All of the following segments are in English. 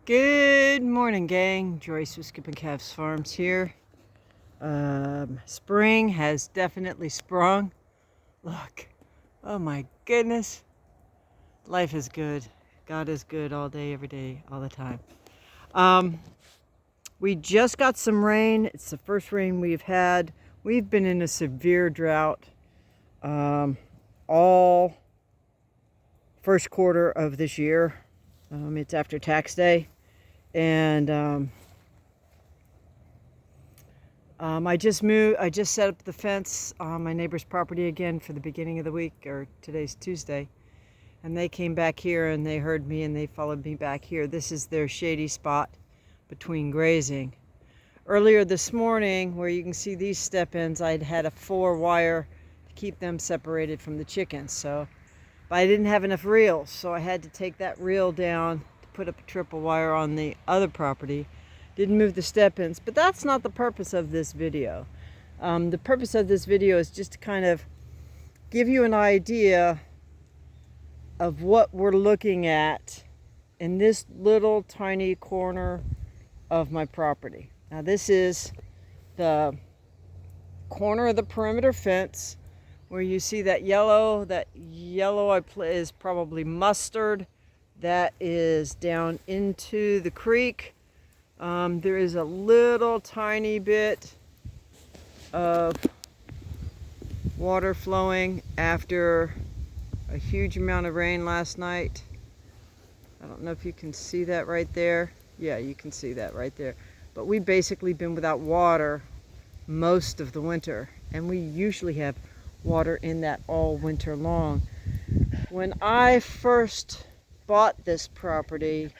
Good morning, gang. Joyce with Skipping Calves Farms here. Spring has definitely sprung. Look, oh my goodness. Life is good. God is good all day, every day, all the time. We just got some rain. It's the first rain we've had. We've been in a severe drought all first quarter of this year. It's after tax day. And I just moved. I just set up the fence on my neighbor's property again for the beginning of the week, or today's Tuesday. And they came back here and they heard me and they followed me back here. This is their shady spot between grazing. Earlier this morning, where you can see these step-ins, I'd had a 4-wire to keep them separated from the chickens. But I didn't have enough reels, so I had to take that reel down to put up a triple wire on the other property. Didn't move the step-ins, but that's not the purpose of this video. The purpose of this video is just to kind of give you an idea of what we're looking at in this little tiny corner of my property. Now this is the corner of the perimeter fence where you see that yellow is probably mustard. That is down into the creek. There is a little tiny bit of water flowing after a huge amount of rain last night. I don't know if you can see that right there. Yeah, you can see that right there. But we've basically been without water most of the winter, and we usually have water in that all winter long. When I first bought this property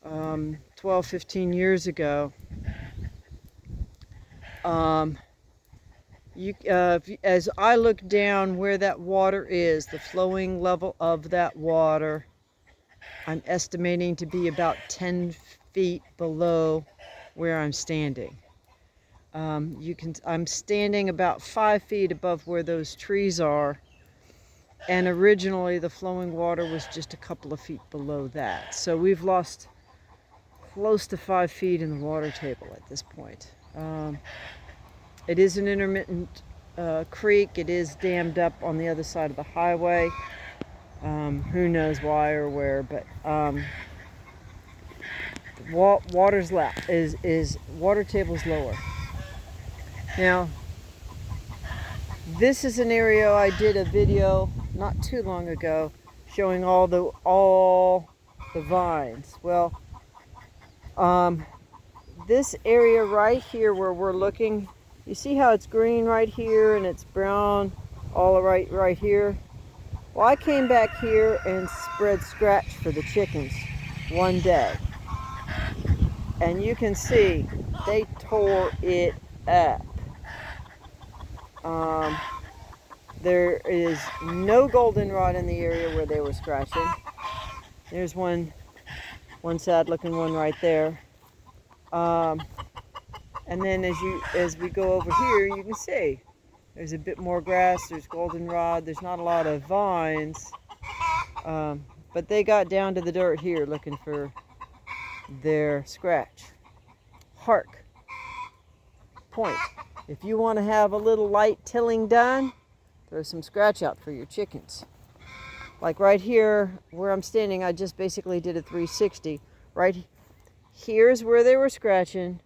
12-15 years ago, as I look down where that water is, the flowing level of that water, I'm estimating to be about 10 feet below where I'm standing. I'm standing about 5 feet above where those trees are, and originally the flowing water was just a couple of feet below that. So we've lost close to 5 feet in the water table at this point. It is an intermittent creek. It is dammed up on the other side of the highway. Who knows why or where, but water table's lower. Now, this is an area I did a video not too long ago showing all the vines. Well, this area right here where we're looking, you see how it's green right here and it's brown all right here? Well, I came back here and spread scratch for the chickens one day. And you can see they tore it up. There is no goldenrod in the area where they were scratching. There's one sad looking one right there. And then as we go over here, you can see there's a bit more grass, there's goldenrod, there's not a lot of vines. But they got down to the dirt here looking for their scratch. Hark. Point. If you want to have a little light tilling done, throw some scratch out for your chickens. Like right here where I'm standing, I just basically did a 360. Right here's where they were scratching.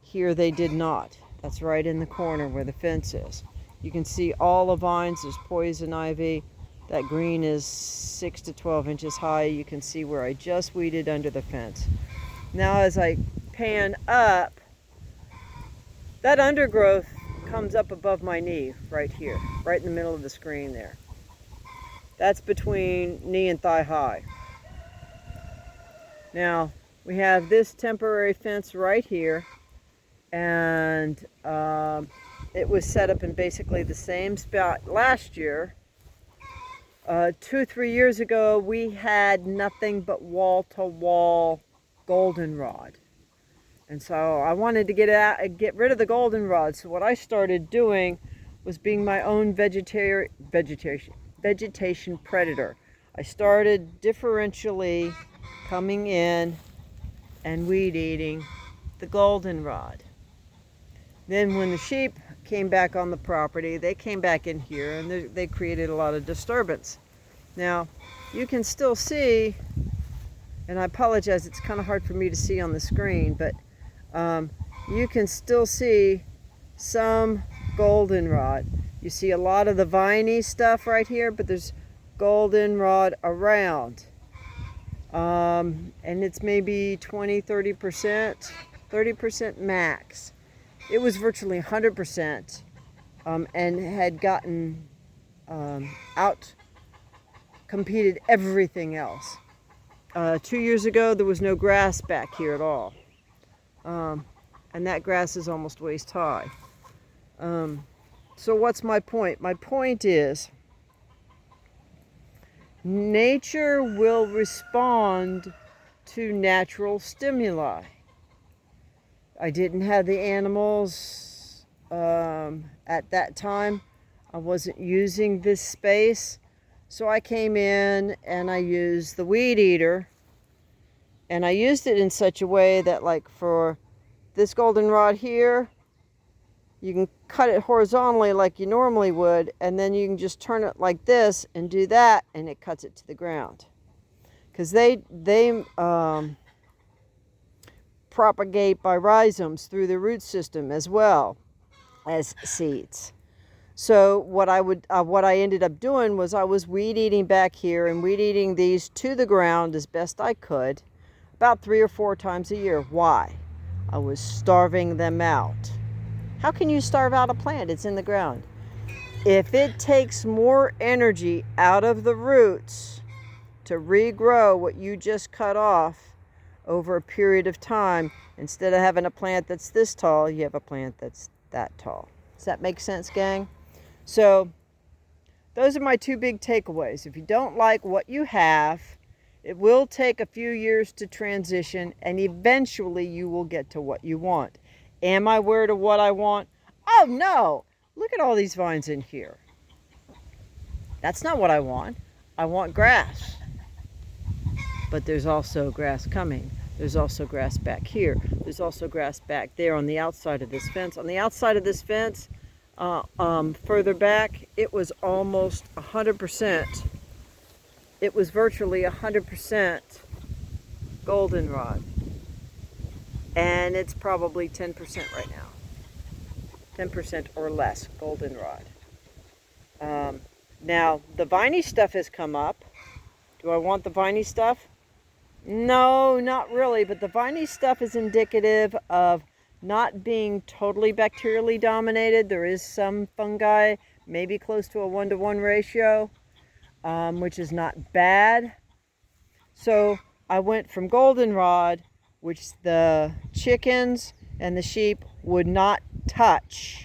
Here they did not. That's right in the corner where the fence is. You can see all the vines. There's poison ivy. That green is 6 to 12 inches high. You can see where I just weeded under the fence. Now as I pan up, that undergrowth comes up above my knee right here, right in the middle of the screen there. That's between knee and thigh high. Now, we have this temporary fence right here, and it was set up in basically the same spot last year. 2-3 years ago, we had nothing but wall-to-wall goldenrod. And so I wanted to get rid of the goldenrod. So what I started doing was being my own vegetation predator. I started differentially coming in and weed eating the goldenrod. Then when the sheep came back on the property, they came back in here and they created a lot of disturbance. Now, you can still see, and I apologize, it's kind of hard for me to see on the screen, but you can still see some goldenrod. You see a lot of the viney stuff right here, but there's goldenrod around. And it's maybe 20-30%, 30% max. It was virtually 100%, and had gotten out competed everything else. 2 years ago there was no grass back here at all, and that grass is almost waist high. So what's my point? My point is, nature will respond to natural stimuli. I didn't have the animals at that time. I wasn't using this space. So I came in and I used the weed eater. And I used it in such a way that, like, for this goldenrod here, you can cut it horizontally like you normally would, and then you can just turn it like this and do that, and it cuts it to the ground. Because they propagate by rhizomes through the root system as well as seeds. So what I ended up doing was I was weed eating back here and weed eating these to the ground as best I could, about 3 or 4 times a year. Why? I was starving them out. How can you starve out a plant? It's in the ground. If it takes more energy out of the roots to regrow what you just cut off over a period of time, instead of having a plant that's this tall, you have a plant that's that tall. Does that make sense, gang? So those are my 2 big takeaways. If you don't like what you have, it will take a few years to transition, and eventually you will get to what you want. Am I aware to what I want? Oh no! Look at all these vines in here. That's not what I want. I want grass. But there's also grass coming. There's also grass back here. There's also grass back there on the outside of this fence. On the outside of this fence, further back, it was almost 100%. It was virtually 100% goldenrod. And it's probably 10% right now. 10% or less goldenrod. Now, the viney stuff has come up. Do I want the viney stuff? No, not really, but the viney stuff is indicative of not being totally bacterially dominated. There is some fungi, maybe close to a 1-to-1 ratio, which is not bad. So I went from goldenrod, which the chickens and the sheep would not touch,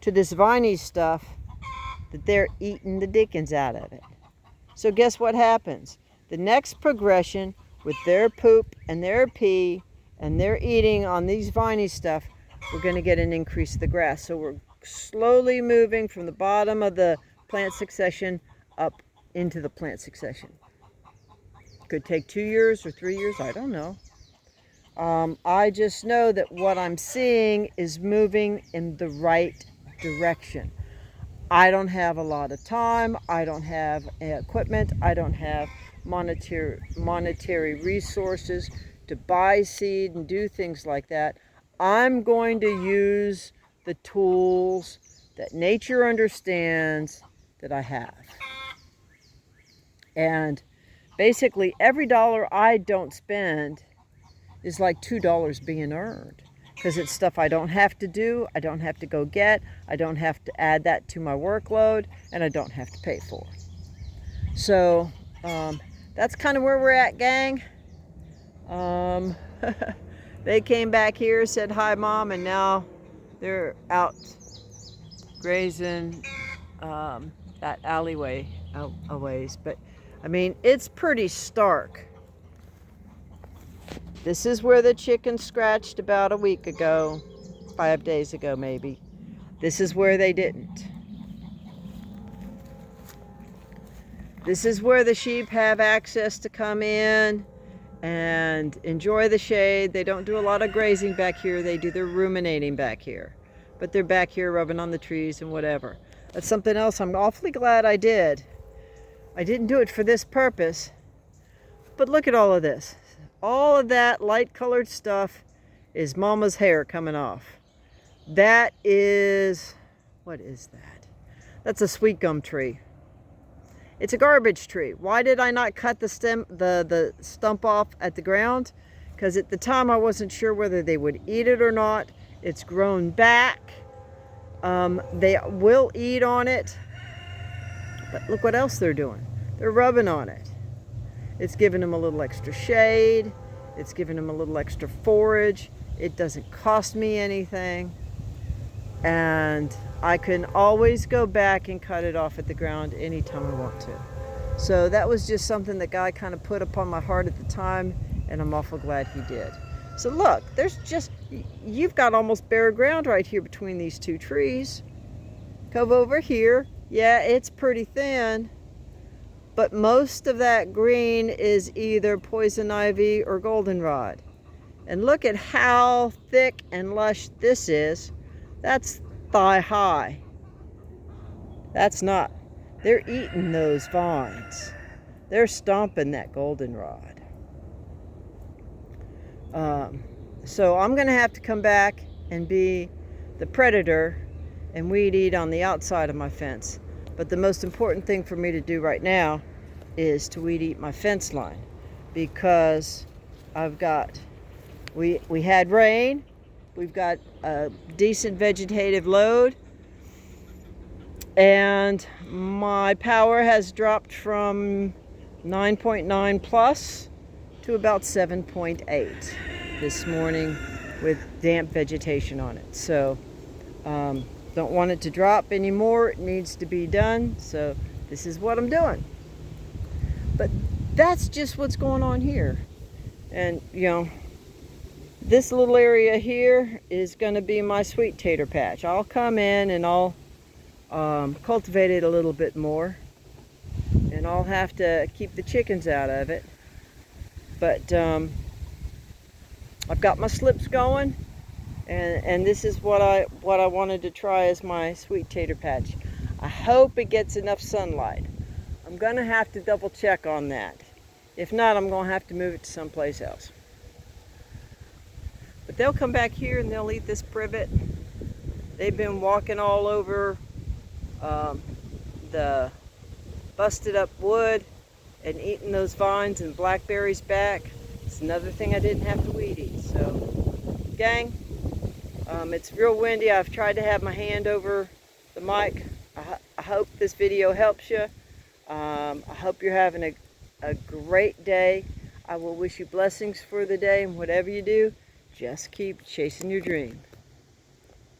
to this viney stuff that they're eating the dickens out of it. So guess what happens? The next progression with their poop and their pee and their eating on these viney stuff, we're going to get an increase of the grass. So we're slowly moving from the bottom of the plant succession up into the plant succession. Could take 2 years or 3 years, I don't know. I just know that what I'm seeing is moving in the right direction. I don't have a lot of time. I don't have equipment. I don't have monetary resources to buy seed and do things like that. I'm going to use the tools that nature understands that I have. And basically every dollar I don't spend is like $2 being earned, because it's stuff I don't have to do, I don't have to go get, I don't have to add that to my workload, and I don't have to pay for. So that's kind of where we're at, gang. They came back here, said hi, Mom, and now they're out grazing that alleyway a ways. But I mean, it's pretty stark. This is where the chicken scratched about a week ago, 5 days ago maybe. This is where they didn't. This is where the sheep have access to come in and enjoy the shade. They don't do a lot of grazing back here. They do their ruminating back here. But they're back here rubbing on the trees and whatever. That's something else I'm awfully glad I did. I didn't do it for this purpose. But look at all of this. All of that light colored stuff is Mama's hair coming off. That is, what is that? That's a sweet gum tree. It's a garbage tree. Why did I not cut the stump off at the ground? Because at the time I wasn't sure whether they would eat it or not. It's grown back. They will eat on it. But look what else they're doing. They're rubbing on it. It's giving them a little extra shade. It's giving them a little extra forage. It doesn't cost me anything. And I can always go back and cut it off at the ground anytime I want to. So that was just something the guy kind of put upon my heart at the time, and I'm awful glad he did. So look, you've got almost bare ground right here between these two trees. Come over here. Yeah, it's pretty thin, but most of that green is either poison ivy or goldenrod. And look at how thick and lush this is. That's thigh high. That's not. They're eating those vines. They're stomping that goldenrod. So I'm going to have to come back and be the predator and weed eat on the outside of my fence. But the most important thing for me to do right now is to weed eat my fence line, because we had rain. We've got a decent vegetative load, and my power has dropped from 9.9 plus to about 7.8 this morning with damp vegetation on it. So don't want it to drop anymore. It needs to be done. So this is what I'm doing. But that's just what's going on here. And this little area here is going to be my sweet tater patch. I'll come in and I'll cultivate it a little bit more, and I'll have to keep the chickens out of it. But I've got my slips going, and this is what I wanted to try as my sweet tater patch. I hope it gets enough sunlight. I'm going to have to double check on that. If not, I'm going to have to move it to someplace else. But they'll come back here and they'll eat this privet. They've been walking all over the busted up wood and eating those vines and blackberries back. It's another thing I didn't have to weed eat. So, gang, it's real windy. I've tried to have my hand over the mic. I hope this video helps you. I hope you're having a great day. I will wish you blessings for the day, and whatever you do, just keep chasing your dream.